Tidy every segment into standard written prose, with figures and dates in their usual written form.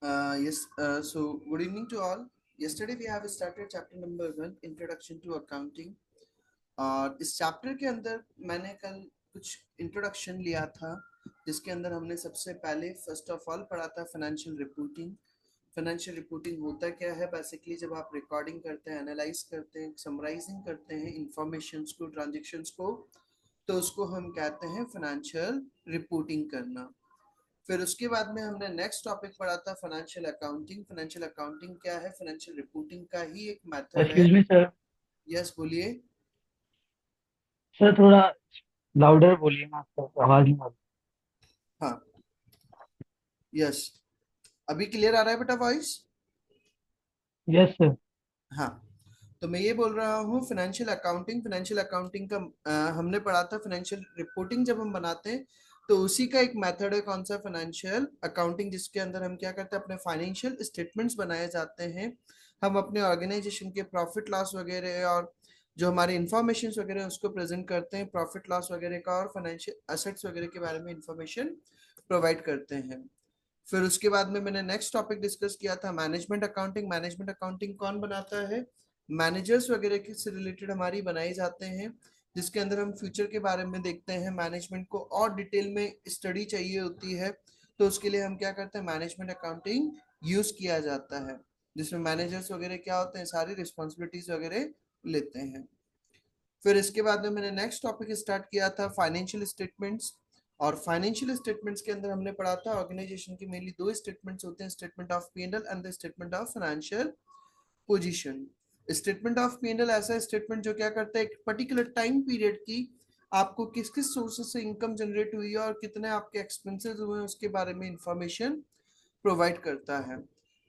Yes, so good evening to all. Yesterday we have started chapter number 1, Introduction to Accounting. और इस chapter के अंदर मैंने कल कुछ इंट्रोडक्शन लिया था, जिसके अंदर हमने सबसे पहले फर्स्ट ऑफ ऑल पढ़ा था फाइनेंशियल रिपोर्टिंग। फाइनेंशियल रिपोर्टिंग होता क्या है? बेसिकली जब आप रिकॉर्डिंग करते हैं, एनालाइज करते हैं, समराइजिंग करते हैं इंफॉर्मेशंस को, ट्रांजेक्शन्स को, तो उसको हम कहते हैं फाइनेंशियल रिपोर्टिंग करना। फिर उसके बाद में हमने नेक्स्ट टॉपिक पढ़ा था फाइनेंशियल अकाउंटिंग। फाइनेंशियल अकाउंटिंग क्या है? फाइनेंशियल रिपोर्टिंग का ही एक मेथड है। Excuse me sir. यस, बोलिए। सर थोड़ा लाउडर बोलिए ना, आपका आवाज नहीं आ हाँ, यस, अभी क्लियर आ रहा है बेटा वॉइस? रही। Yes sir. हाँ, तो मैं ये बोल रहा हूँ फाइनेंशियल अकाउंटिंग। फाइनेंशियल अकाउंटिंग का हमने पढ़ा था फाइनेंशियल रिपोर्टिंग जब हम बनाते हैं तो उसी का एक मेथड है। कौन सा? फाइनेंशियल अकाउंटिंग, जिसके अंदर हम क्या करते हैं, अपने फाइनेंशियल स्टेटमेंट्स बनाए जाते हैं। हम अपने ऑर्गेनाइजेशन के प्रॉफिट लॉस वगैरह और जो हमारे इंफॉर्मेशन वगैरह हैं उसको प्रेजेंट करते हैं, प्रॉफिट लॉस वगैरह का और फाइनेंशियल असेट्स वगैरह के बारे में इंफॉर्मेशन प्रोवाइड करते हैं। फिर उसके बाद में मैंने नेक्स्ट टॉपिक डिस्कस किया था मैनेजमेंट अकाउंटिंग। मैनेजमेंट अकाउंटिंग कौन बनाता है? मैनेजर्स वगैरह के से रिलेटेड हमारी बनाए जाते हैं, जिसके अंदर हम फ्यूचर के बारे में देखते हैं। मैनेजमेंट को और डिटेल में स्टडी चाहिए होती है, तो उसके लिए हम क्या करते हैं, मैनेजमेंट अकाउंटिंग यूज किया जाता है, जिसमें मैनेजर्स वगैरह क्या होते हैं, सारी रिस्पॉन्सिबिलिटीज वगैरह लेते हैं। फिर इसके बाद में मैंने नेक्स्ट टॉपिक स्टार्ट किया था फाइनेंशियल स्टेटमेंट्स। और फाइनेंशियल स्टेटमेंट्स के अंदर हमने पढ़ा था ऑर्गेनाइजेशन की मेनली दो स्टेटमेंट्स होते हैं, statement of P and L and the statement of financial position. Statement of P and L ऐसा स्टेटमेंट जो क्या करता है, एक पर्टिकुलर टाइम पीरियड की आपको किस किस सोर्सेस से इनकम जनरेट हुई है और कितने आपके एक्सपेंसेस हुए हैं उसके बारे में इंफॉर्मेशन प्रोवाइड करता है।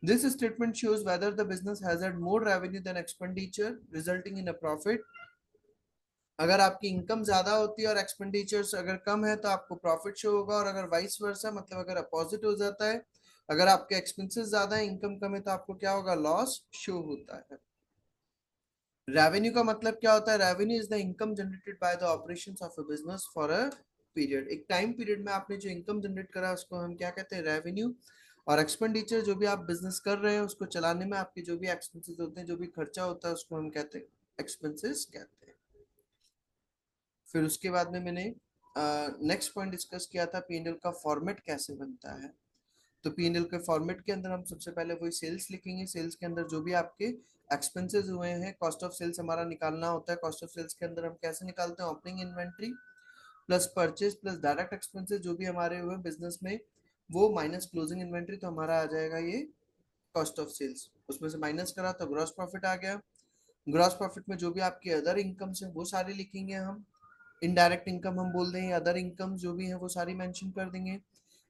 This statement shows whether the business has had more revenue than expenditure resulting in a profit. अगर आपकी इनकम ज्यादा होती है और एक्सपेंडिचर्स अगर कम है तो आपको प्रॉफिट शो होगा, और अगर वाइस वर्सा, मतलब अगर अपोजिट हो जाता है, अगर आपके एक्सपेंसेस ज्यादा है, इनकम कम है, तो आपको क्या होगा, लॉस शो होता है। रेवेन्यू का मतलब क्या होता है? Revenue is the income generated by the operations of a business for a period. एक टाइम पीरियड में आपने जो इनकम जनरेट करा उसको हम क्या कहते हैं, रेवेन्यू। और एक्सपेंडिचर जो भी आप बिजनेस कर रहे हैं उसको चलाने में आपके जो भी एक्सपेंसेस होते हैं, जो भी खर्चा होता है, उसको हम कहते हैं एक्सपेंसेस कहते हैं। फिर उसके बाद में मैंने नेक्स्ट पॉइंट डिस्कस किया था पी&एल का फॉर्मेट कैसे बनता है। तो पी&एल के फॉर्मेट के अंदर हम सबसे पहले वही सेल्स लिखेंगे। सेल्स के अंदर जो भी आपके एक्सपेंसेस हुए हैं, कॉस्ट ऑफ सेल्स हमारा निकालना होता है। कॉस्ट ऑफ सेल्स के अंदर हम कैसे निकालते हैं, opening inventory plus purchase plus direct expenses जो भी हमारे हुए बिजनेस में, वो माइनस क्लोजिंग इन्वेंट्री, तो हमारा आ जाएगा ये कॉस्ट ऑफ सेल्स। उसमें से माइनस करा तो ग्रॉस प्रॉफिट आ गया। ग्रॉस प्रॉफिट में जो भी आपके अदर इनकम है वो सारे लिखेंगे हम। इनडायरेक्ट इनकम हम बोल दें, अदर इनकम जो भी है वो सारी मेंशन कर देंगे।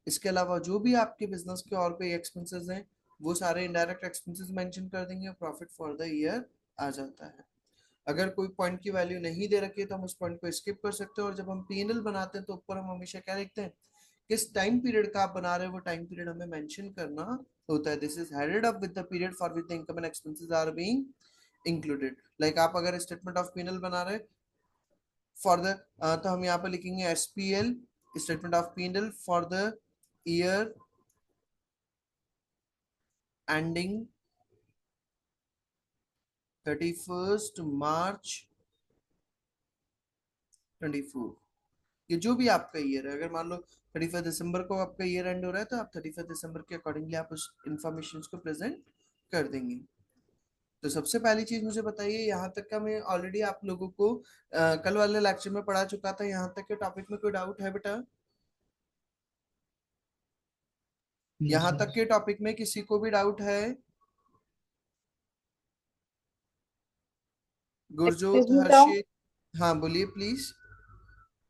इसके अलावा जो भी आपके बिजनेस के और कोई एक्सपेंसेस हैं वो सारे इनडायरेक्ट एक्सपेंसेस मेंशन कर देंगे, प्रॉफिट फॉर द ईयर आ जाता है। अगर कोई पॉइंट की वैल्यू नहीं दे रखी है तो हम उस पॉइंट को स्किप कर सकते हैं। और जब हम पी&एल बनाते हैं तो ऊपर हम हमेशा क्या लिखते हैं, किस टाइम पीरियड का आप बना रहे हो वो टाइम पीरियड हमें मेंशन करना होता है। This is headed up with the period for which the income and expenses are being included. Like आप अगर स्टेटमेंट ऑफ पी&एल बना रहे फॉर द, तो हम यहाँ पे लिखेंगे SPL, statement of P and L for the year ending 31 March 24। ये जो भी आपका ईयर है, अगर मान लो 31 दिसंबर को आपका ईयर एंड हो रहा है तो आप 31 दिसंबर के अकॉर्डिंगली आप उस इंफॉर्मेशन को प्रेजेंट कर देंगे। तो सबसे पहली चीज मुझे बताइए, यहाँ तक का मैं ऑलरेडी आप लोगों को कल वाले लेक्चर में पढ़ा चुका था। यहाँ तक के टॉपिक में कोई डाउट है बेटा? नो यहाँ सर। तक के टॉपिक में किसी को भी डाउट है? एक्सक्यूज गुरजोत, मी सर। हर्षित, हाँ बोलिए प्लीज।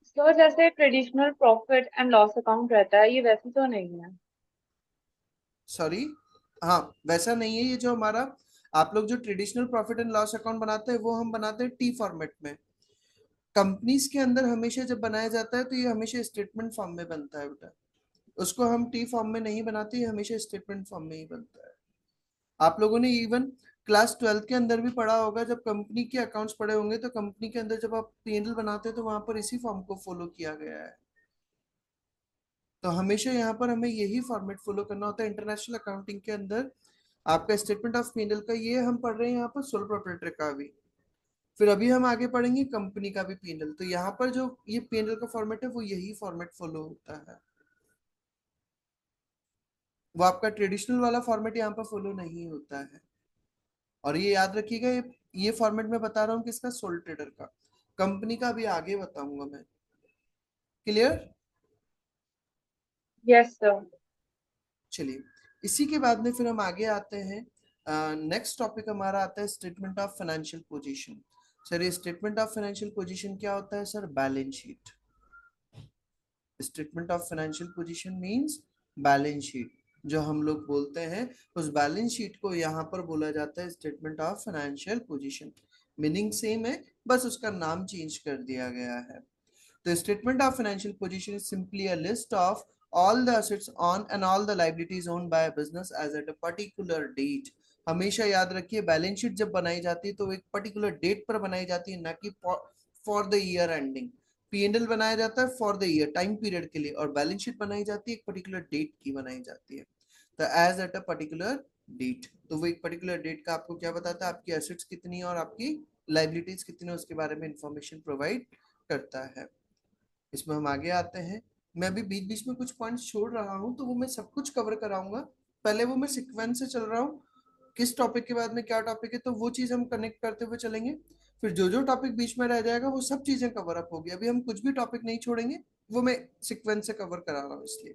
सर जैसे traditional profit and loss account रहता है, ये वैसे तो नहीं है। सॉरी, हाँ, वैसा नहीं है। ये जो हमारा आप लोग जो traditional profit and loss account बनाते हैं वो हम बनाते हैं टी फॉर्मेट में। कंपनीज के अंदर हमेशा जब बनाया जाता है तो ये हमेशा स्टेटमेंट फॉर्म में बनता है बेटा। उसको हम टी फॉर्म में नहीं बनाते, ये हमेशा स्टेटमेंट फॉर्म में ही बनता है। आप लोगों ने इवन क्लास 12 के अंदर भी पढ़ा होगा, जब कंपनी के अकाउंट्स पढ़े होंगे तो कंपनी के अंदर जब आप पी&एल बनाते हैं तो वहां पर इसी फॉर्म को फॉलो किया गया है। तो हमेशा यहाँ पर हमें यही फॉर्मेट फॉलो करना होता है। इंटरनेशनल अकाउंटिंग के अंदर आपका स्टेटमेंट ऑफ पी&एल का ये हम पढ़ रहे हैं यहाँ पर सोल प्रोप्राइटर का भी, फिर अभी हम आगे पढ़ेंगे कंपनी का भी पी&एल। तो यहाँ पर जो ये पी&एल का फॉर्मेट है वो यही फॉर्मेट फॉलो होता है, वो आपका ट्रेडिशनल वाला फॉर्मेट यहाँ पर फॉलो नहीं होता है। और ये याद रखिएगा, ये फॉर्मेट मैं बता रहा हूँ किसका, सोल ट्रेडर का। कंपनी का भी आगे बताऊंगा मैं। क्लियर? Yes sir. चलिए, इसी के बाद में फिर हम आगे आते हैं। नेक्स्ट टॉपिक हमारा आता है statement of financial position. Sir ये स्टेटमेंट ऑफ फाइनेंशियल पोजीशन क्या होता है sir? Balance sheet. Statement of financial position means balance sheet. जो हम लोग बोलते हैं उस बैलेंस शीट को यहाँ पर बोला जाता है statement of financial position. Meaning same है, बस उसका नाम चेंज कर दिया गया है। The statement of financial position is simply a list of all the assets on and all the liabilities owned by a business as at a particular date. हमेशा याद रखिए, बैलेंस शीट जब बनाई जाती है तो एक पर्टिकुलर डेट पर बनाई जाती है, ना कि for the year ending. P&L बनाया जाता है for the year time period के लिए, और बैलेंस शीट बनाई जाती है एक पर्टिकुलर डेट की बनाई जाती है। तो as at a particular date, तो वो एक पर्टिकुलर डेट का आपको क्या बताता है, आपकी एसेट्स कितनी है और आपकी लाइबिलिटीज कितनी है उसके बारे में इंफॉर्मेशन प्रोवाइड करता है। इसमें हम आगे आते हैं। मैं अभी बीच बीच में कुछ पॉइंट्स छोड़ रहा हूं, तो वो मैं सब कुछ कवर कराऊंगा। पहले वो मैं सीक्वेंस से चल रहा हूँ, किस टॉपिक के बाद में क्या टॉपिक है, तो वो चीज हम कनेक्ट करते हुए चलेंगे। फिर जो जो टॉपिक बीच में रह जाएगा वो सब चीजें कवर अप होगी। अभी हम कुछ भी टॉपिक नहीं छोड़ेंगे, वो मैं सीक्वेंस से कवर करा रहा हूँ इसलिए।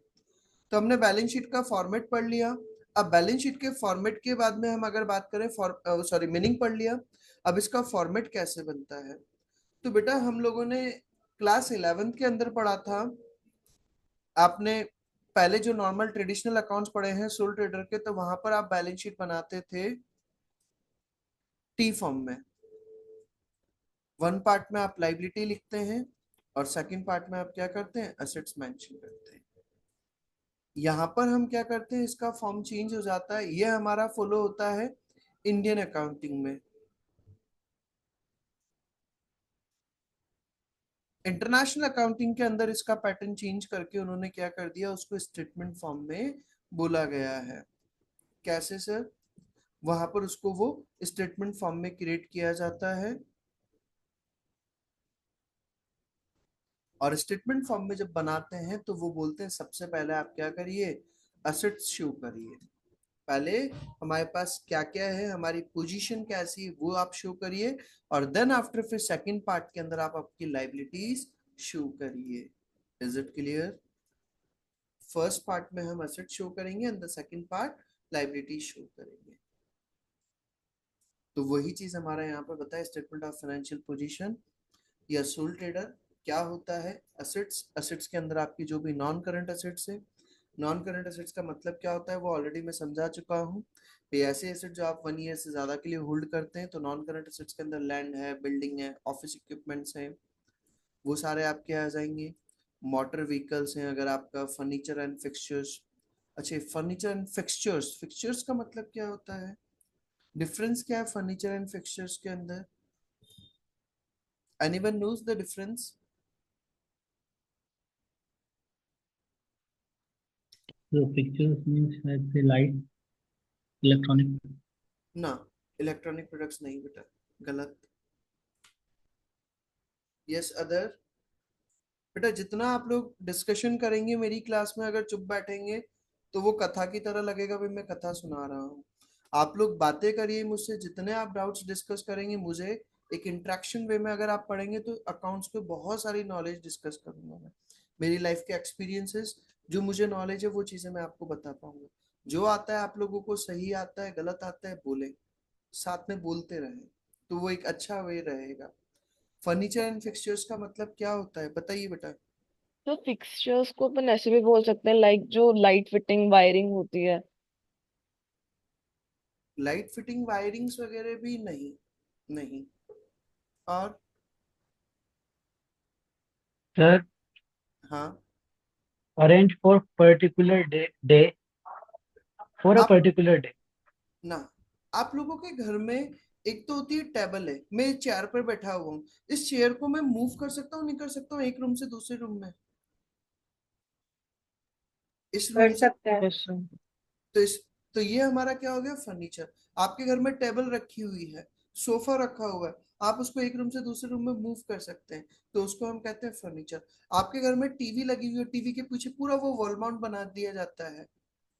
तो हमने बैलेंस शीट का फॉर्मेट पढ़ लिया। अब बैलेंस शीट के फॉर्मेट के बाद में हम अगर बात करें, सॉरी मीनिंग पढ़ लिया। अब इसका फॉर्मेट कैसे बनता है, तो बेटा हम लोगों ने क्लास 11th के अंदर पढ़ा था। आपने पहले जो नॉर्मल ट्रेडिशनल अकाउंट्स पढ़े हैं सोल ट्रेडर के, तो वहां पर आप बैलेंस शीट बनाते थे टी फॉर्म में। वन पार्ट में आप लाइबिलिटी लिखते हैं और सेकंड पार्ट में आप क्या करते हैं, एसेट्स मेंशन करते हैं। यहाँ पर हम क्या करते हैं, इसका फॉर्म चेंज हो जाता है। ये हमारा फॉलो होता है इंडियन अकाउंटिंग में। इंटरनेशनल अकाउंटिंग के अंदर इसका पैटर्न चेंज करके उन्होंने क्या कर दिया, उसको स्टेटमेंट फॉर्म में बोला गया है। कैसे सर? वहां पर उसको वो स्टेटमेंट फॉर्म में क्रिएट किया जाता है, और स्टेटमेंट फॉर्म में जब बनाते हैं तो वो बोलते हैं सबसे पहले आप क्या करिए, असेट्स शो करिए। पहले हमारे पास क्या क्या है, हमारी पोजीशन कैसी है वो आप शो करिए, और देन आफ्टर फिर सेकंड पार्ट के अंदर आप आपकी लाइबिलिटीज शो करिए। Is it clear? First part में हम असेट शो करेंगे and the second part liability show करेंगे। तो वही चीज हमारा यहाँ पर बताया, स्टेटमेंट ऑफ फाइनेंशियल पोजीशन या सोल ट्रेडर क्या होता है। असेट्स, असेट्स के अंदर आपकी जो भी नॉन करंट असेट्स है। नॉन करंट असेट्स का मतलब क्या होता है वो ऑलरेडी मैं समझा चुका हूँ। ये ऐसे एसेट जो आप 1 ईयर से ज्यादा के लिए होल्ड करते हैं, तो नॉन करंट असेट्स के अंदर लैंड है, बिल्डिंग है, ऑफिस इक्विपमेंट्स हैं, वो सारे आपके आ जाएंगे। मोटर व्हीकल्स हैं, अगर आपका फर्नीचर एंड फिक्सचर्स। अच्छा, फर्नीचर एंड फिक्सचर्स, फिक्सचर्स का मतलब क्या होता है, डिफरेंस क्या है फर्नीचर एंड फिक्सचर्स के अंदर? Anyone knows the difference? So pictures means like the light, electronic. ना, इलेक्ट्रॉनिक प्रोडक्ट्स नहीं बेटा, गलत। Yes other. बेटा जितना आप लोग डिस्कशन करेंगे मेरी क्लास में, अगर चुप बैठेंगे तो वो कथा की तरह लगेगा भाई मैं कथा सुना रहा हूँ। आप लोग बातें करिए मुझसे, जितने आप डाउट्स डिस्कस करेंगे मुझे एक इंटरेक्शन वे में अगर आप पढ़ेंगे, तो अकाउंट्स पे बहुत सारी नॉलेज डिस्कस करूंगा मैं। मेरी लाइफ के एक्सपीरियंसेस, जो मुझे नॉलेज है वो चीजें मैं आपको बता पाऊंगा। जो आता है आप लोगों को, सही आता है गलत आता है बोले, साथ में बोलते रहें, तो वो एक अच्छा वे रहेगा। फर्नीचर एंड फिक्सचर्स का मतलब क्या होता है बताइए बेटा? तो फिक्सचर्स को अपन ऐसे भी बोल सकते हैं, लाइक जो लाइट फिटिंग वायरिंग होती है। लाइट फिटिंग वायरिंग्स वगैरह भी नहीं, नहीं। और Sir, हाँ, arrange for particular day for a आप particular day. ना, आप लोगों के घर में एक तो होती है टेबल है, मैं चेयर पर बैठा हुआ हूँ, इस चेयर को मैं मूव कर सकता हूँ नहीं कर सकता हूँ एक रूम से दूसरे रूम में? इस कर रूम से। सकते हैं। Yes sir. तो इस तो ये हमारा क्या हो गया, फर्नीचर। आपके घर में टेबल रखी हुई है, सोफा रखा हुआ है, आप उसको एक रूम से दूसरे रूम में मूव कर सकते हैं, तो उसको हम कहते हैं फर्नीचर। आपके घर में टीवी लगी हुई है, टीवी के पीछे पूरा वो वॉल माउंट बना दिया जाता है,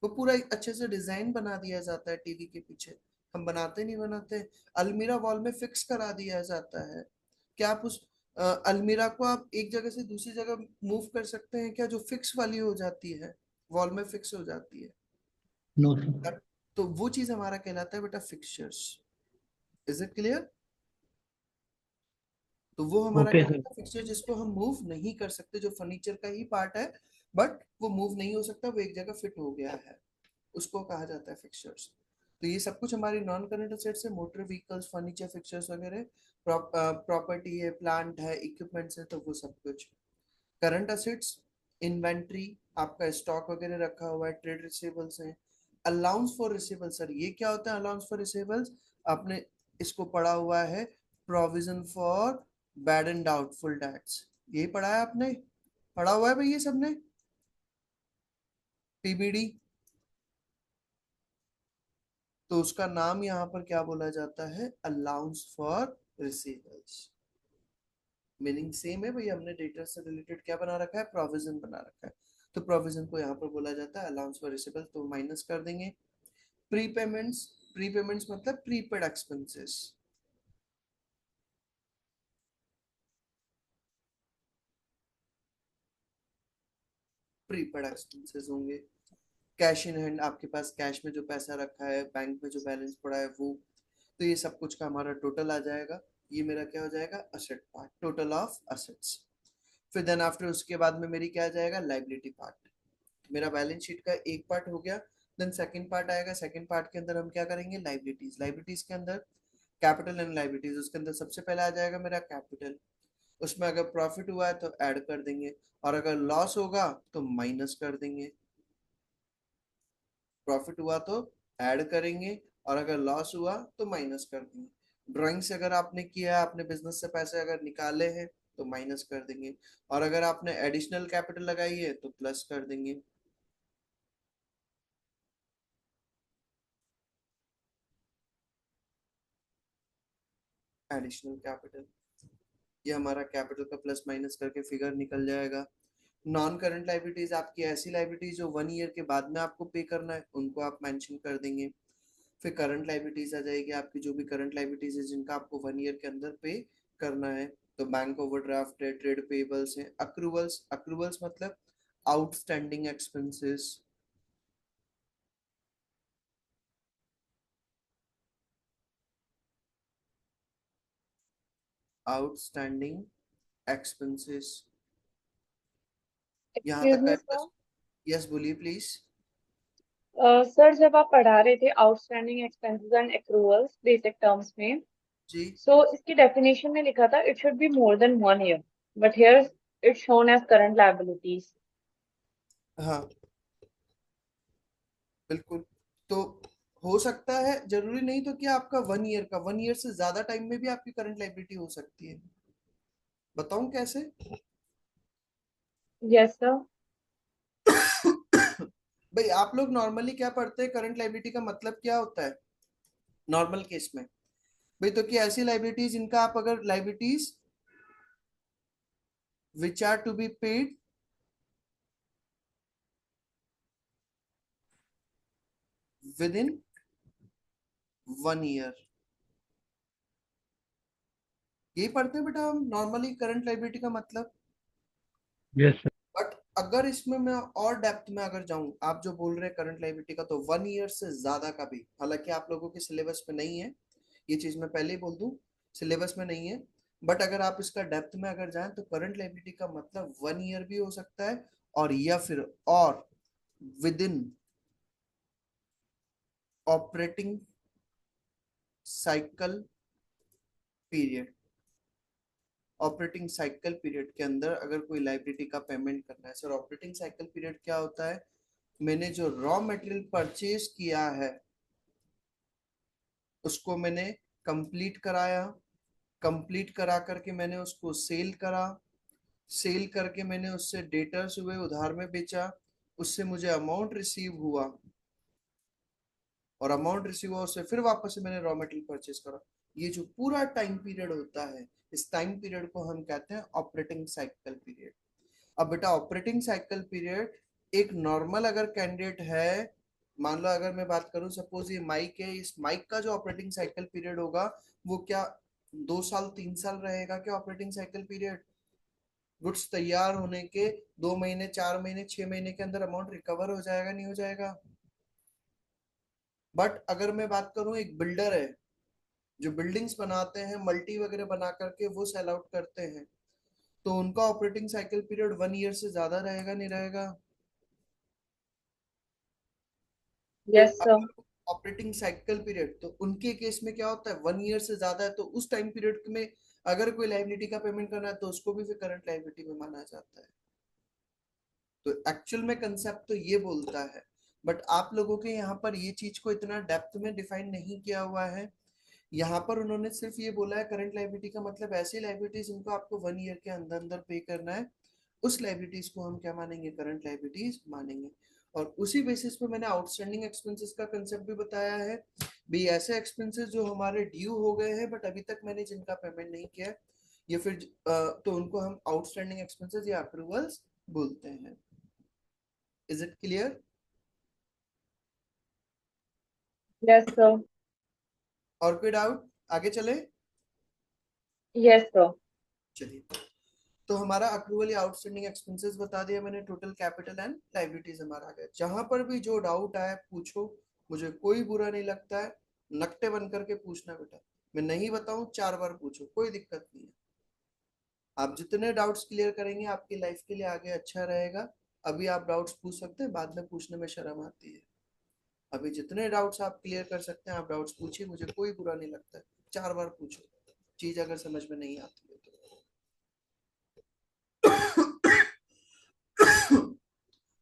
वो पूरा एक अच्छे से डिजाइन बना दिया जाता है टीवी के पीछे। हम बनाते नहीं बनाते। अलमीरा वॉल में फिक्स करा दिया जाता है। क्या आप उस अलमीरा को आप एक जगह से दूसरी जगह मूव कर सकते हैं क्या, जो फिक्स वाली हो जाती है, वॉल में फिक्स हो जाती है? No sir. तो वो चीज हमारा कहलाता है बेटा फिक्सचर्स। Is it clear? तो वो हमारा ओके सर। कहलाता है फिक्सचर, जिसको हम मूव नहीं कर सकते, जो फर्नीचर का ही पार्ट है, बट वो मूव नहीं हो सकता, वो एक जगह फिट हो गया है, उसको कहा जाता है फिक्सचर्स। तो ये सब कुछ हमारी नॉन करंट असेट्स है, मोटर व्हीकल्स, फर्नीचर, फिक्सचर्स वगैरह। प्रॉपर्टी है, प्लांट है, इक्विपमेंट्स है, तो वो सब कुछ। करंट असेट्स, इन्वेंट्री, आपका स्टॉक वगैरह रखा हुआ है, ट्रेड रिसीवेबल्स हैं। अलाउंस फॉर रिसीवेबल्स, सर ये क्या होता है अलाउंस फॉर रिसीवेबल्स? आपने इसको पढ़ा हुआ है, provision for bad and doubtful debts, यही पढ़ा है आपने, पढ़ा हुआ है भाई ये सबने, पीबीडी। तो उसका नाम यहाँ पर क्या बोला जाता है, allowance for receivables. Meaning same है भाई, हमने डेटा से रिलेटेड क्या बना रखा है, प्रोविजन बना रखा है। तो प्रोविजन को यहाँ पर बोला जाता है अलाउंस फॉर रिसीवेबल, तो माइनस कर देंगे। प्रीपेमेंट्स, प्रीपेमेंट्स मतलब प्रीपेड एक्सपेंसेस। प्रीपेड एक्सपेंसेस होंगे। कैश इन हैंड, आपके पास कैश में जो पैसा रखा है, बैंक में जो बैलेंस पड़ा है वो। तो ये सब कुछ का हमारा टोटल आ जाएगा। ये मेरा क्या हो जाएगा, asset part, total of assets. फिर देन आफ्टर उसके बाद में मेरी क्या आ जाएगा, लाइबिलिटी पार्ट। मेरा बैलेंस शीट का एक पार्ट हो गया। देन सेकंड पार्ट आएगा, सेकंड पार्ट के अंदर हम क्या करेंगे, लाइबिलिटीज। लाइबिलिटीज के अंदर कैपिटल एंड लाइबिलिटीज, उसके अंदर सबसे पहले आ जाएगा मेरा कैपिटल। उसमें अगर प्रॉफिट हुआ है तो ऐड कर देंगे, और अगर लॉस होगा तो माइनस कर देंगे। प्रॉफिट हुआ तो ऐड करेंगे, और अगर लॉस हुआ तो माइनस कर देंगे। ड्राइंग से अगर आपने किया है, आपने बिजनेस से पैसे अगर निकाले हैं तो माइनस कर देंगे, और अगर आपने एडिशनल कैपिटल लगाई है तो प्लस कर देंगे। एडिशनल कैपिटल, ये हमारा कैपिटल का प्लस माइनस करके फिगर निकल जाएगा। नॉन करंट लाइबिलिटीज, आपकी ऐसी लाइबिलिटीज जो 1 ईयर के बाद में आपको पे करना है, उनको आप मेंशन कर देंगे। फिर करंट लाइबिलिटीज आ जाएगी, आपकी जो भी करंट लाइबिलिटीज है जिनका आपको 1 ईयर के अंदर पे करना है। तो बैंक ओवरड्राफ्ट है, ट्रेड पेबल्स है, अक्रूवल्स। अक्रूवल्स मतलब आउटस्टैंडिंग एक्सपेंसेस। आउटस्टैंडिंग एक्सपेंसेस, यहाँ एक्सक्यूज तक मी का। सर। यस बोलिए प्लीज। सर जब आप पढ़ा रहे थे outstanding expenses and accruals basic terms में, जी सो इसकी डेफिनेशन में लिखा था it should be more than 1 year, but here it's shown as current liabilities. हाँ बिल्कुल। तो हो सकता है, जरूरी नहीं तो कि आपका 1 ईयर का, 1 ईयर से ज्यादा टाइम में भी आपकी करंट लाइबिलिटी हो सकती है। बताऊं कैसे? Yes sir. भाई आप लोग नॉर्मली क्या पढ़ते हैं, करंट लाइबिलिटी का मतलब क्या होता है नॉर्मल केस में? भाई तो कि ऐसी लाइबिलिटीज जिनका आप अगर liabilities which are to be paid within 1 year, यही पढ़ते हैं बेटा हम नॉर्मली करंट लाइबिलिटी का मतलब। Yes sir. बट अगर इसमें मैं और डेप्थ में अगर जाऊं, आप जो बोल रहे हैं करंट लाइबिलिटी का, तो 1 ईयर से ज्यादा का भी, हालांकि आप लोगों के सिलेबस में नहीं है, ये चीज मैं पहले ही बोल दूं, सिलेबस में नहीं है। बट अगर आप इसका डेप्थ में अगर जाएं तो करंट लाइबिलिटी का मतलब 1 ईयर भी हो सकता है, और या फिर और with in operating cycle period. Operating cycle period के अंदर अगर कोई लाइबिलिटी का पेमेंट करना है। सर ऑपरेटिंग साइकिल पीरियड क्या होता है? मैंने जो रॉ मटेरियल परचेज किया है उसको मैंने कंप्लीट कराया, कंप्लीट करा करके मैंने उसको सेल करा, सेल करके मैंने उससे डेटर्स हुए, उधार में बेचा, उससे मुझे अमाउंट रिसीव हुआ, और अमाउंट रिसीव हुआ उससे फिर वापस से मैंने रॉ मटेरियल परचेस करा। ये जो पूरा टाइम पीरियड होता है, इस टाइम पीरियड को हम कहते हैं ऑपरेटिंग साइकिल पीरियड। अब बेटा ऑपरेटिंग साइकिल पीरियड, एक नॉर्मल अगर कैंडिडेट है, मान लो अगर मैं बात करूं, सपोज ये माइक है, इस माइक का जो ऑपरेटिंग साइकिल पीरियड होगा वो क्या 2 साल 3 साल रहेगा क्या ऑपरेटिंग साइकिल पीरियड? गुड्स तैयार होने के 2 महीने 4 महीने 6 महीने के अंदर अमाउंट रिकवर हो जाएगा, नहीं हो जाएगा? बट अगर मैं बात करूं, एक बिल्डर है जो बिल्डिंग्स बनाते हैं, मल्टी वगैरह बना करके वो सेल आउट करते हैं, तो उनका ऑपरेटिंग साइकिल पीरियड 1 ईयर से ज्यादा रहेगा, नहीं रहेगा? तो Yes, sir. अगर ऑपरेटिंग साइकिल पीरियड, तो उनके केस में क्या होता है, 1 ईयर से ज्यादा है, तो उस टाइम पीरियड में अगर कोई लाइबिलिटी का पेमेंट करना है तो उसको भी फिर करंट लाइबिलिटी में माना जाता है। तो एक्चुअल में कंसेप्ट तो ये बोलता है, बट आप लोगों के यहाँ पर ये चीज को इतना डेप्थ में डिफाइन नहीं किया हुआ है। यहाँ पर उन्होंने सिर्फ ये बोला है करंट लाइबिलिटी का मतलब ऐसी लाइबिलिटीज जिनको आपको 1 ईयर के अंदर अंदर पे करना है, उस लाइबिलिटीज को हम क्या मानेंगे, करंट लाइबिलिटीज मानेंगे। और उसी बेसिस पे मैंने आउटस्टैंडिंग एक्सपेंसेस का कंसेप्ट भी बताया है, भी ऐसे एक्सपेंसेस जो हमारे ड्यू हो गए हैं बट अभी तक मैंने जिनका पेमेंट नहीं किया है, या फिर तो उनको हम आउटस्टैंडिंग एक्सपेंसेस या अप्रूवल्स बोलते हैं। Is it clear? Yes, sir. और कोई डाउट? आगे चले? Yes, sir. चलिए, तो हमारा अक्रूवल या आउटस्टैंडिंग एक्सपेंसेस बता दिया मैंने, टोटल कैपिटल एंड लायबिलिटीज हमारा आ गया। जहां पर भी जो डाउट आए पूछो, मुझे कोई बुरा नहीं लगता है, नकटे बन करके पूछना बेटा, मैं नहीं बताऊं 4 बार पूछो, कोई दिक्कत नहीं है। आप जितने डाउट्स क्लियर करेंगे आपकी लाइफ के लिए आगे अच्छा रहेगा। अभी आप डाउट्स पूछ सकते हैं, बाद में पूछने में शर्म आती है। अभी जितने डाउट्स आप क्लियर कर सकते हैं आप डाउट्स पूछिए, मुझे कोई बुरा नहीं लगता है। 4 बार पूछो, चीज अगर समझ में नहीं आती है तो।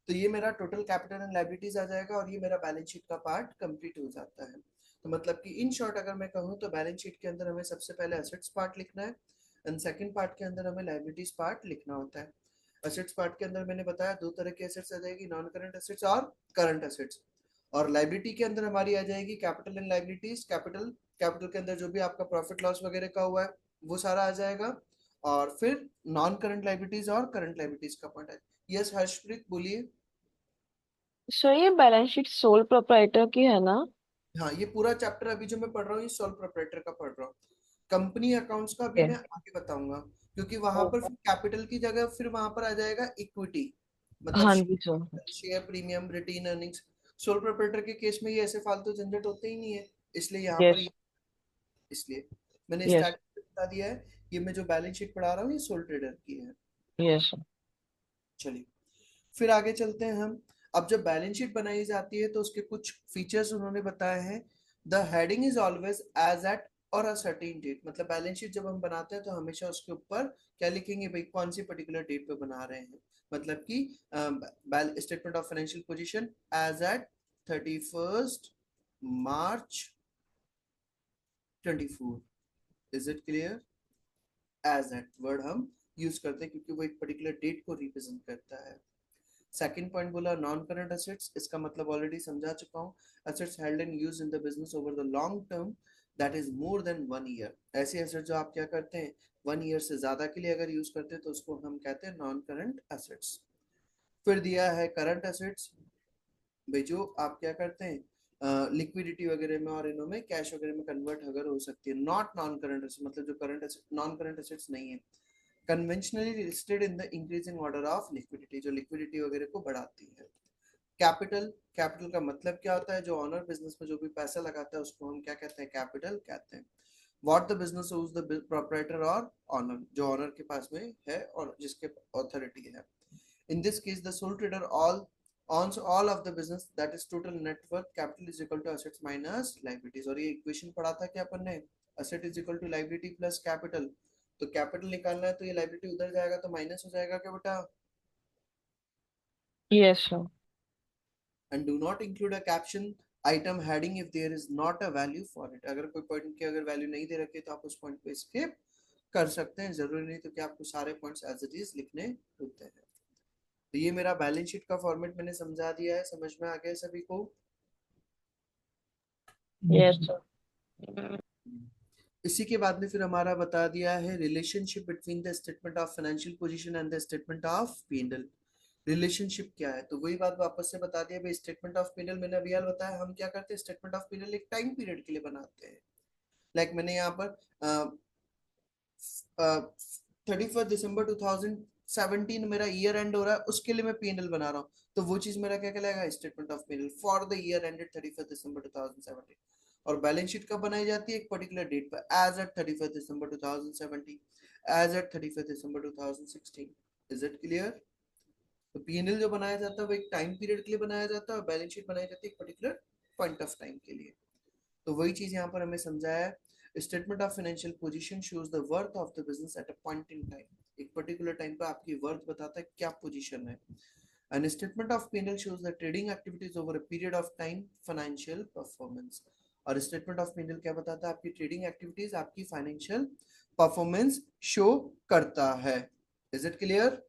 तो ये मेरा टोटल कैपिटल एंड लायबिलिटीज आ जाएगा, और ये मेरा बैलेंस शीट का पार्ट कंप्लीट हो जाता है। तो मतलब कि इन शॉर्ट अगर मैं कहूँ तो बैलेंस शीट के अंदर हमें सबसे पहले असेट्स पार्ट लिखना है, एंड सेकंड पार्ट के अंदर हमें लायबिलिटीज पार्ट लिखना होता है। असेट्स पार्ट के अंदर मैंने बताया 2 तरह की असेट्स आ जाएगी, नॉन करंट असेट्स और करंट असेट्स। और लायबिलिटी के अंदर हमारी आ जाएगी capital and liabilities. Capital, capital के अंदर जो भी आपका प्रॉफिट लॉस वगैरह का हुआ है वो सारा आ जाएगा। और फिर नॉन करंट लायबिलिटीज और करंट लायबिलिटीज का पार्ट है। यस हर्षप्रीत बोलिए। सर ये बैलेंस शीट सोल प्रोप्राइटर की है ना? हाँ, ये पूरा चैप्टर अभी जो मैं पढ़ रहा हूँ ये सोल प्रोप्राइटर का पढ़ रहा हूँ। कंपनी अकाउंट्स का भी ओके। मैं आगे बताऊंगा, क्योंकि वहां पर ओके। फिर कैपिटल की जगह फिर वहां पर आ जाएगा इक्विटी, मतलब हाँ जी sir. Share premium retained earnings. Sole proprietor के केस में ये ऐसे फालतू झंझट होते ही नहीं है, इसलिए यहाँ पर यस। इसलिए मैंने यस। स्टार्टिंग में बता दिया है। ये मैं जो बैलेंस शीट पढ़ा रहा हूँ ये सोल ट्रेडर की है। यस। चलिए, फिर आगे चलते हैं हम। अब जब बैलेंस शीट बनाई जाती है तो उसके कुछ फीचर्स उन्होंने बताए हैं। The heading is always as at और अ सर्टेन डेट, मतलब बैलेंस शीट जब हम बनाते हैं तो हमेशा उसके ऊपर क्या लिखेंगे भाई, कौन सी पर्टिकुलर डेट पे बना रहे हैं। मतलब कि statement of financial position as at 31st March 24। Is it clear? As at word हम यूज करते हैं क्योंकि वो एक पर्टिकुलर डेट को रिप्रेजेंट करता है। सेकंड पॉइंट बोला नॉन करंट एसेट्स, इसका मतलब ऑलरेडी समझा चुका हूँ। Assets held and used in the business over the long term that is more than 1 year. ऐसे एसेट जो आप क्या करते हैं 1 ईयर से ज्यादा के लिए अगर यूज करते हैं तो उसको हम कहते हैं नॉन करंट एसेट्स। फिर दिया है करंट एसेट्स, भाई जो आप क्या करते हैं लिक्विडिटी वगैरह में और इनों में कैश वगैरह में कन्वर्ट अगर हो सकती है। नॉट नॉन करंट एसेट, मतलब जो करंट नॉन करंट एसेट्स नहीं है। Conventionally listed in the increasing order of liquidity, जो लिक्विडिटी वगैरह को बढ़ाती है। कैपिटल, कैपिटल का मतलब क्या होता है, जो ऑनर बिजनेस में जो भी पैसा लगाता है उसको हम क्या कहते हैं, कैपिटल कहते हैं। What the business obs the proprietor और ऑनर, जो ऑनर के पास में है और जिसके अथॉरिटी है। In this case the sole trader all owns all of the business, that is total net worth capital is equal to assets minus liabilities। और ये इक्वेशन पढ़ा था क्या अपन ने, asset is equal to liability plus capital। तो capital निकालना है तो ये लाइबिलिटी उधर जाएगा तो माइनस हो जाएगा क्या बेटा? Yes sir. And do not include a caption item heading if there is not a value for it. अगर कोई पॉइंट की अगर वैल्यू नहीं दे रखी तो आप उस पॉइंट पे स्किप कर सकते हैं, जरूरी नहीं तो कि आपको सारे पॉइंट्स एज इट इज लिखने होते हैं। तो ये मेरा बैलेंस शीट का फॉर्मेट मैंने समझा दिया है, समझ में आ गया सभी को? Yes, sir. इसी के बाद में फिर हमारा बता दिया है relationship between the statement of financial position and the statement of P&L। Relationship क्या है, तो वही बात वापस से बता दिया भाई। स्टेटमेंट ऑफ P&L मैंने अभी हाल बताया, हम क्या करते हैं, स्टेटमेंट ऑफ P&L एक टाइम पीरियड के लिए बनाते हैं। लाइक मैंने यहाँ पर 31 दिसंबर 2017 मेरा ईयर एंड हो रहा है, उसके लिए मैं P&L बना रहा हूँ, तो वो चीज मेरा क्या कहलाएगा, statement of P&L for the year ended 31 December 2017। और बैलेंस शीट कब बनाई जाती है, एक पर्टिकुलर डेट पर, as at 31 December 2017, as at 31 December 2016। Is it clear? तो P&L जो बनाया जाता है वो एक टाइम पीरियड के लिए बनाया जाता है, और बैलेंस शीट बनाई जाती है एक पर्टिकुलर पॉइंट ऑफ टाइम के लिए। तो वही चीज यहाँ पर हमें समझाया है। Statement of financial position shows the worth of the business at a point in time. एक पर्टिकुलर टाइम पर आपकी वर्थ बताता है क्या पोजीशन है। And statement of P&L shows the trading activities over a period of time, financial performance. और statement of P&L क्या बताता है, आपकी ट्रेडिंग एक्टिविटीज आपकी फाइनेंशियल परफॉर्मेंस शो करता है। Is it clear?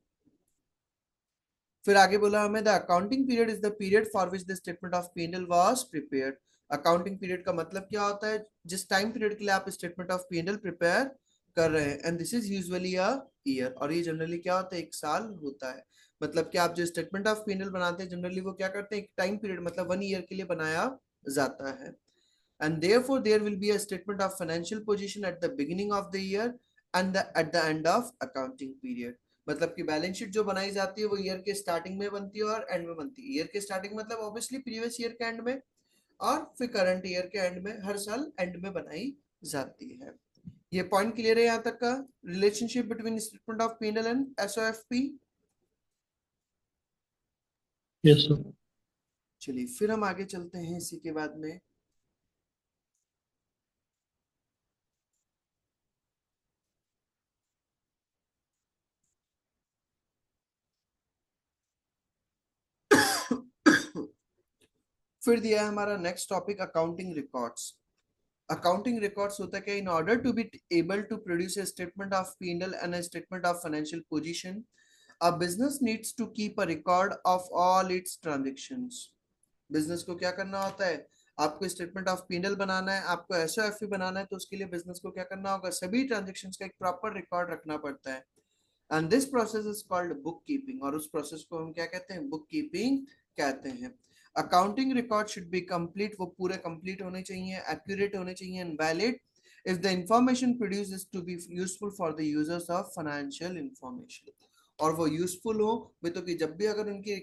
फिर आगे बोला हमें the accounting period is the period for which the statement of P&L was prepared. Accounting period का मतलब क्या होता है, जिस टाइम पीरियड के लिए आप स्टेटमेंट ऑफ P&L प्रिपेयर कर रहे हैं, and this is usually a year. और ये जनरली क्या होता है, एक साल होता है। मतलब कि आप जो स्टेटमेंट ऑफ P&L बनाते हैं जनरली वो क्या करते हैं, एक टाइम पीरियड मतलब 1 ईयर के लिए बनाया जाता है। And therefore there will be a statement of financial position at the beginning of the year and at the end of accounting period। मतलब कि बैलेंस शीट जो बनाई जाती है वो ईयर के स्टार्टिंग में बनती है और एंड में बनती है। ईयर के स्टार्टिंग मतलब ऑब्वियसली प्रीवियस ईयर के एंड में, और फिर करंट ईयर के एंड में, हर साल एंड में बनाई जाती है। ये पॉइंट क्लियर है यहाँ तक का, relationship between statement of P&L and SOFP? Yes sir. चलिए फिर हम आगे चलते हैं इसी के बाद में। फिर दिया है हमारा next topic accounting records. Accounting records होता है कि in order to be able to produce a statement of P&L and a statement of financial position, a business needs to keep a record of all its transactions। Business को क्या करना होता है, आपको statement of P&L बनाना है, आपको SOFP बनाना है, तो उसके लिए बिजनेस को क्या करना होगा, सभी ट्रांजेक्शन्स का एक प्रॉपर रिकॉर्ड रखना पड़ता है। And this process is called book keeping, और उस प्रोसेस को हम क्या कहते हैं, बुक कीपिंग कहते हैं। Accounting record should be complete, वो पूरे कंप्लीट होने चाहिए, एक्यूरेट होने चाहिए, and valid if the information produced is to be useful for the users of financial information। और वो यूजफुल हो भी, तो कि जब भी अगर उनकी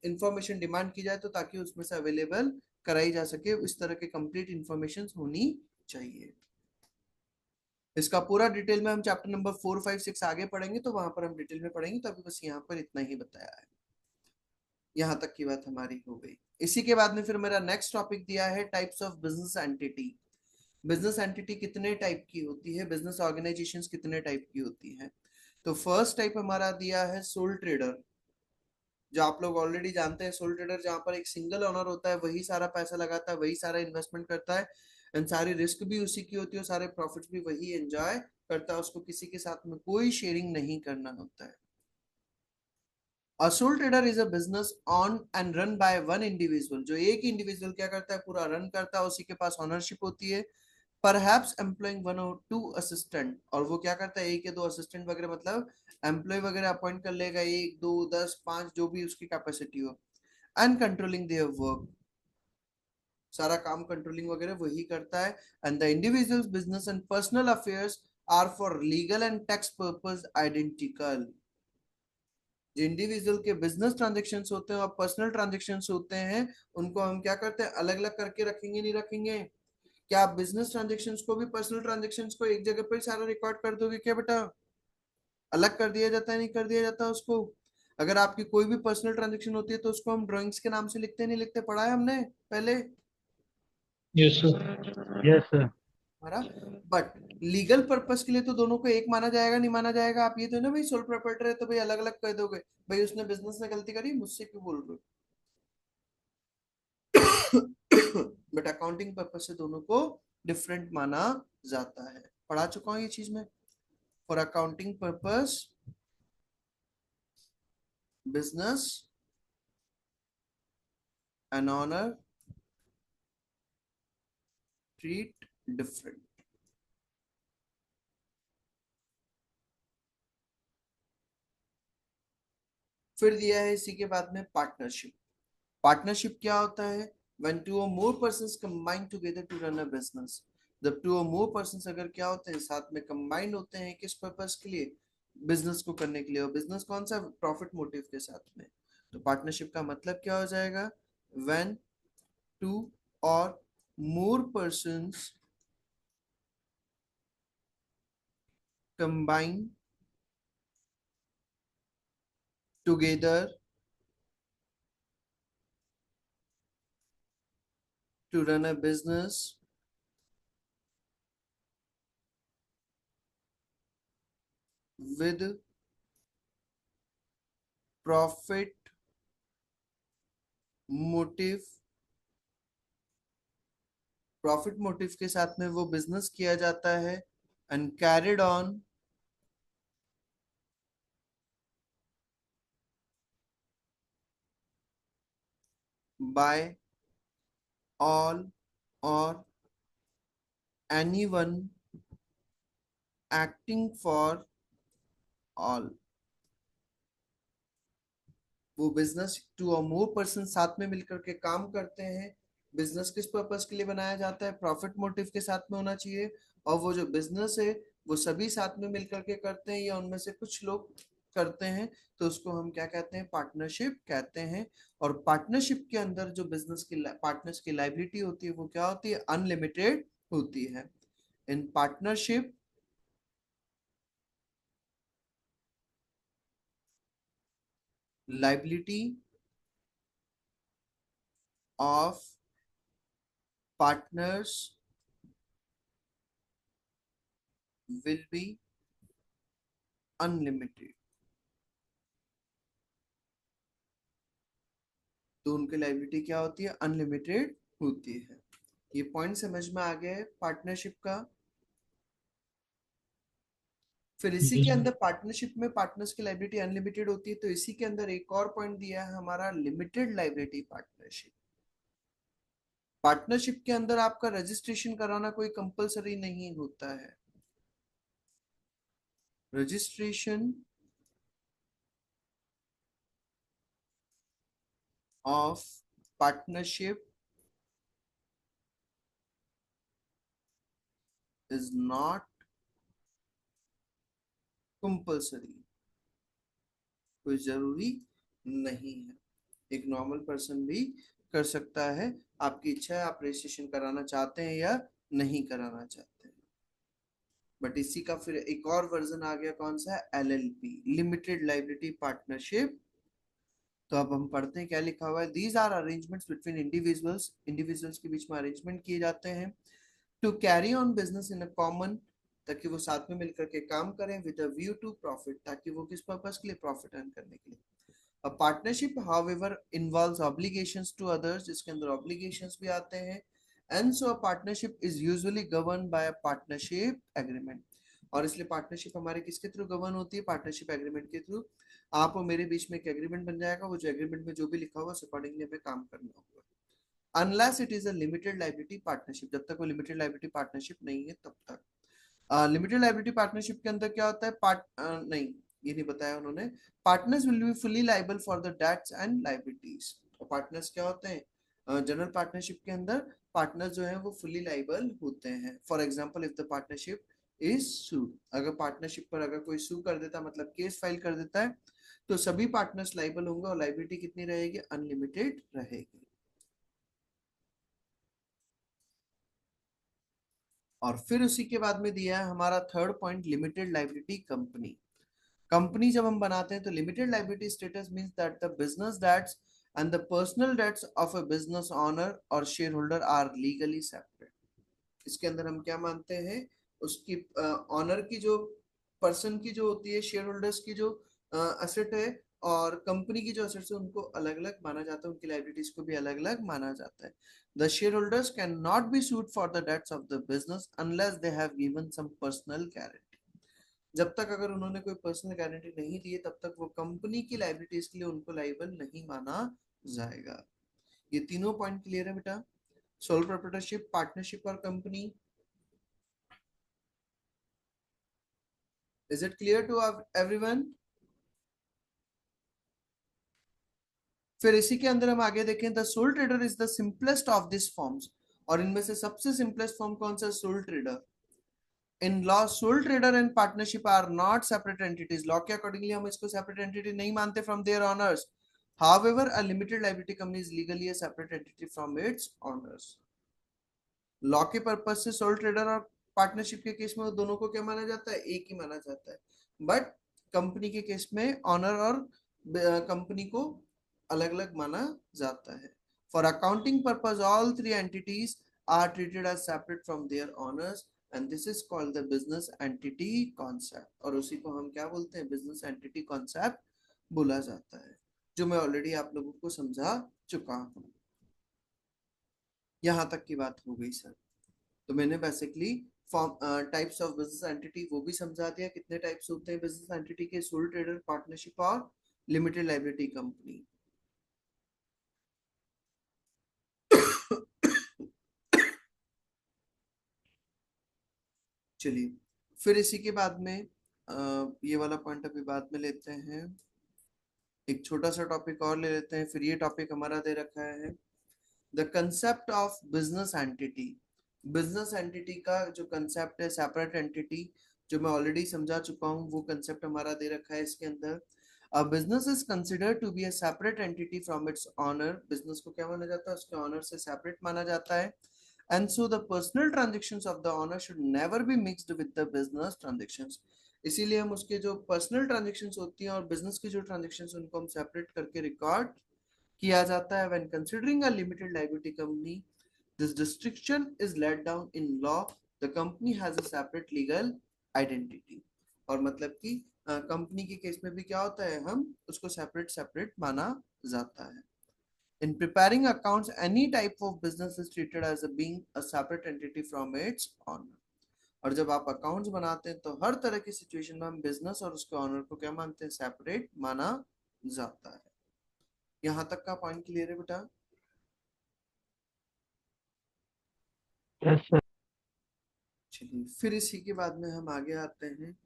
इंफॉर्मेशन डिमांड की जाए तो ताकि उसमें से अवेलेबल कराई जा सके, इस तरह के कंप्लीट इंफॉर्मेशन होनी चाहिए। इसका पूरा डिटेल में हम चैप्टर नंबर 4, 5, 6 आगे पढ़ेंगे, तो वहां पर हम डिटेल में पढ़ेंगे, तो अभी बस यहाँ पर इतना ही बताया है। यहाँ तक की बात हमारी हो गई। इसी के बाद में फिर मेरा नेक्स्ट टॉपिक दिया है types of business entity. Business entity कितने टाइप की होती है, बिजनेस ऑर्गेनाइजेशंस कितने टाइप की होती है। तो फर्स्ट टाइप हमारा दिया है सोल ट्रेडर, जो आप लोग ऑलरेडी जानते हैं। सोल ट्रेडर जहां पर एक सिंगल ओनर होता है, वही सारा पैसा लगाता है, वही सारा इन्वेस्टमेंट करता है, एंड सारी रिस्क भी उसी की होती है, सारे प्रॉफिट्स भी वही एंजॉय करता है, उसको किसी के साथ में कोई शेयरिंग नहीं करना होता है। A sole trader is a business owned and run by one individual, जो एक इंडिविजुअल क्या करता है, पूरा रन करता है, उसी के पास ओनरशिप होती है। परहैप्स एम्प्लॉइंग 1 or 2 असिस्टेंट, और वो क्या करता है, एक या दो असिस्टेंट वगैरह, मतलब एम्प्लॉय वगैरह अपॉइंट कर लेगा, 1, 2, 10, 5, जो भी उसकी कैपेसिटी हो। एंड कंट्रोलिंग देयर वर्क, सारा काम कंट्रोलिंग वगैरह वही करता है। And the individual's business and personal affairs are for legal and tax purpose identical. जो इंडिविजुअल के बिजनेस ट्रांजेक्शन्स होते हैं और पर्सनल ट्रांजेक्शन्स होते हैं, उनको हम क्या करते हैं, अलग अलग करके रखेंगे, नहीं रखेंगे? क्या आप बिजनेस ट्रांजेक्शन्स को भी पर्सनल ट्रांजेक्शन्स को एक जगह पर सारा रिकॉर्ड कर दोगे क्या बेटा? अलग कर दिया जाता है, नहीं कर दिया जाता उसको? अगर आपकी कोई भी पर्सनल ट्रांजेक्शन होती है तो उसको हम ड्राइंग्स के नाम से लिखते नहीं लिखते, पढ़ा है हमने पहले यस सर। Yes sir. हमारा। बट लीगल पर्पस के लिए तो दोनों को एक माना जाएगा, नहीं माना जाएगा? आप ये तो ना भाई सोल प्रोप्राइटर है तो भाई अलग अलग कर दोगे, भाई उसने बिजनेस में गलती करी, मुझसे क्यों बोल रहे हो? बट अकाउंटिंग पर्पस से दोनों को डिफरेंट माना जाता है, पढ़ा चुका हूँ ये चीज में। For accounting purpose business and honor treat different. फिर दिया है इसी के बाद में पार्टनरशिप। पार्टनरशिप क्या होता है? when two or more persons combine together to run a business। जब two or more persons अगर क्या होते हैं, साथ में कंबाइन होते हैं, किस पर्पस के लिए? बिजनेस को करने के लिए। और बिजनेस कौन सा? प्रॉफिट मोटिव के साथ में। तो पार्टनरशिप का मतलब क्या हो जाएगा? when two or more persons combine together to run a business with profit motive. Profit motive के साथ में वो बिजनेस किया जाता है and carried on by all और एनीवन एक्टिंग फॉर ऑल। वो बिजनेस टू और मोर पर्सन साथ में मिलकर के काम करते हैं। बिजनेस किस पर्पस के लिए बनाया जाता है? प्रॉफिट मोटिव के साथ में होना चाहिए। और वो जो बिजनेस है वो सभी साथ में मिलकर के करते हैं या उनमें से कुछ लोग करते हैं, तो उसको हम क्या कहते हैं? पार्टनरशिप कहते हैं। और पार्टनरशिप के अंदर जो बिजनेस की पार्टनर्स की लायबिलिटी होती है वो क्या होती है? अनलिमिटेड होती है। In partnership liability of partners will be unlimited। तो उनकी लायबिलिटी क्या होती है? अनलिमिटेड होती है। ये पॉइंट समझ में आ गया है पार्टनरशिप का। फिर इसी जी के सर। अंदर पार्टनरशिप में पार्टनर्स की लायबिलिटी अनलिमिटेड होती है, तो इसी के अंदर एक और पॉइंट दिया है हमारा, लिमिटेड लायबिलिटी पार्टनरशिप। पार्टनरशिप के अंदर आपका रजिस्ट्रेशन कराना कोई कंपलसरी नहीं होता है। Registration of partnership is not compulsory. कोई जरूरी नहीं है, एक नॉर्मल पर्सन भी कर सकता है। आपकी इच्छा है, आप रजिस्ट्रेशन कराना चाहते हैं या नहीं कराना चाहते हैं। बट इसी का फिर एक और वर्जन आ गया, कौन सा? LLP, limited liability partnership. तो अब हम पढ़ते हैं क्या लिखा हुआ है। These are arrangements between individuals, individuals के बीच में अरेंजमेंट किए जाते हैं to carry on business in a common, ताकि वो साथ में मिलकर के काम करें with a view to profit, ताकि वो किस पर्पस के लिए? प्रॉफिट अर्न करने के लिए। A partnership, however, involves obligations to others, जिसके अंदर obligations भी आते हैं। And so a partnership is usually governed by a partnership agreement। और इसलिए पार्टनरशिप हमारे किसके थ्रू गवर्न होती है? पार्टनरशिप एग्रीमेंट के थ्रू। आप और मेरे बीच में एक एग्रीमेंट बन जाएगा, वो जो एग्रीमेंट में जो भी लिखा हुआ उस अकॉर्डिंगली हमें काम करना होगा। Unless it is a limited liability partnership, जब तक वो लिमिटेड लायबिलिटी पार्टनरशिप नहीं है तब तक। लिमिटेड लायबिलिटी पार्टनरशिप के अंदर क्या होता है? नहीं, ये नहीं बताया उन्होंने। Partners will be fully liable for the debts and liabilities. और पार्टनर्स क्या होते हैं? जनरल पार्टनरशिप के अंदर पार्टनर्स जो है वो फुली लायबल होते हैं। For example, if the partnership is sued, अगर पार्टनरशिप पर अगर कोई सू कर देता, मतलब केस फाइल कर देता है, तो सभी पार्टनर्स लायबल होंगे और लायबिलिटी कितनी रहेगी? अनलिमिटेड रहेगी। और फिर उसी के बाद में दिया है हमारा third point, limited liability company. Company जब हम बनाते हैं तो limited liability status means that the business debts and the personal debts of a business owner और share holder are legally separate. इसके अंदर हम क्या मानते हैं? उसकी ऑनर की जो पर्सन की जो होती है, शेयर होल्डर्स की जो असेट है, और कंपनी की जो असेट्स है, उनको अलग अलग माना जाता है, उनकी लायबिलिटीज को भी अलग अलग माना जाता है। The shareholders cannot be sued for the debts of the business unless they have given some personal guarantee. जब तक अगर उन्होंने कोई पर्सनल गारंटी नहीं दी है तब तक वो कंपनी की लाइबिलिटीज के लिए उनको लाइबल नहीं माना जाएगा। ये तीनों पॉइंट क्लियर है बेटा? सोल प्रोप्राइटरशिप, पार्टनरशिप और company. Is it clear to everyone? फिर इसी के अंदर हम आगे देखें, the sole trader is the simplest of this forms. और इनमें से सबसे सिंपलेस्ट फॉर्म कौन सा? Sole trader. In law sole trader and partnership are not separate entities. Law के अकॉर्डिंगली हम इसको सेपरेट एंटिटी नहीं मानते from their owners. However a limited liability company is legally a separate entity from it's honours. Law के purpose से soul trader और partnership के case में वो दोनों को क्या माना जाता है? एक ही माना जाता है। बट कंपनी के केस में ऑनर और कंपनी को अलग अलग माना जाता है। For accounting purpose all three entities are treated as separate from their owners and this is called the business entity concept. और उसी को हम क्या बोलते हैं? बिजनेस एंटिटी कॉन्सेप्ट बोला जाता है, जो मैं ऑलरेडी आप लोगों को समझा चुका हूं। यहां तक की बात हो गई सर। तो मैंने basically form types of business entity वो भी समझा दिया, कितने टाइप्स होते हैं बिजनेस एंटिटी के, सोल ट्रेडर, पार्टनरशिप और लिमिटेड लायबिलिटी कंपनी। चलिए, फिर इसी के बाद में ये वाला पॉइंट अभी बाद में लेते हैं, एक छोटा सा टॉपिक और ले लेते हैं। फिर ये टॉपिक हमारा दे रखा है the concept of business entity. Business entity का जो कंसेप्ट है, सेपरेट एंटिटी, जो मैं ऑलरेडी समझा चुका हूँ, वो कंसेप्ट हमारा दे रखा है इसके अंदर। A business is considered to be a separate entity from its owner. Business को क्या माना जाता है? उसके ऑनर से सेपरेट माना जाता है। And so the personal transactions of the owner should never be mixed with the business transactions. इसीलिए हम उसके जो पर्सनल ट्रांजेक्शन्स होती हैं और बिजनेस की जो ट्रांजेक्शन्स उनको हम सेपरेट करके रिकॉर्ड किया जाता है। When considering a limited liability company, this distinction is laid down in law. The company has a separate legal identity. और मतलब कि कंपनी के केस में भी क्या होता है? हम उसको सेपरेट सेपरेट माना जाता है। In preparing accounts, any type of business is treated as a being a separate entity from its owner. और जब आप अकाउंट्स बनाते हैं तो हर तरह की सिचुएशन में हम बिजनेस और उसके ऑनर को क्या मानते हैं? सेपरेट माना जाता है। यहां तक का पॉइंट क्लियर है बेटा? Yes sir. चलिए, फिर इसी के बाद में हम आगे आते हैं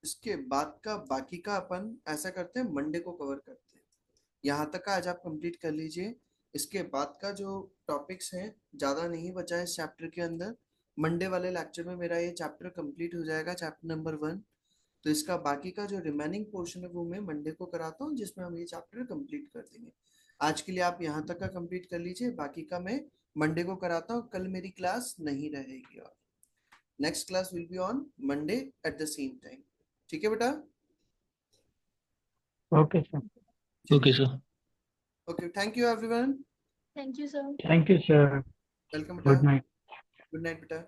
इसके बाद का बाकी का अपन ऐसा करते हैं, मंडे को कवर करते हैं। यहाँ तक का आज आप कंप्लीट कर लीजिए। इसके बाद का जो टॉपिक्स हैं ज़्यादा नहीं बचा है इस चैप्टर के अंदर। मंडे वाले लेक्चर में मेरा ये चैप्टर कंप्लीट हो जाएगा, चैप्टर नंबर 1। तो इसका बाकी का जो रिमेनिंग पोर्शन है वो मैं मंडे को कराता हूँ, जिसमें हम ये चैप्टर कंप्लीट कर देंगे। आज के लिए आप यहाँ तक का कंप्लीट कर लीजिए, बाकी का मैं मंडे को कराता हूँ। कल मेरी क्लास नहीं रहेगी और next class will be on Monday at the same time. ठीक है बेटा? Okay sir. Okay sir. Okay, thank you everyone. Thank you, sir. Thank you sir. Welcome बेटा। Good night. गुड नाइट बेटा।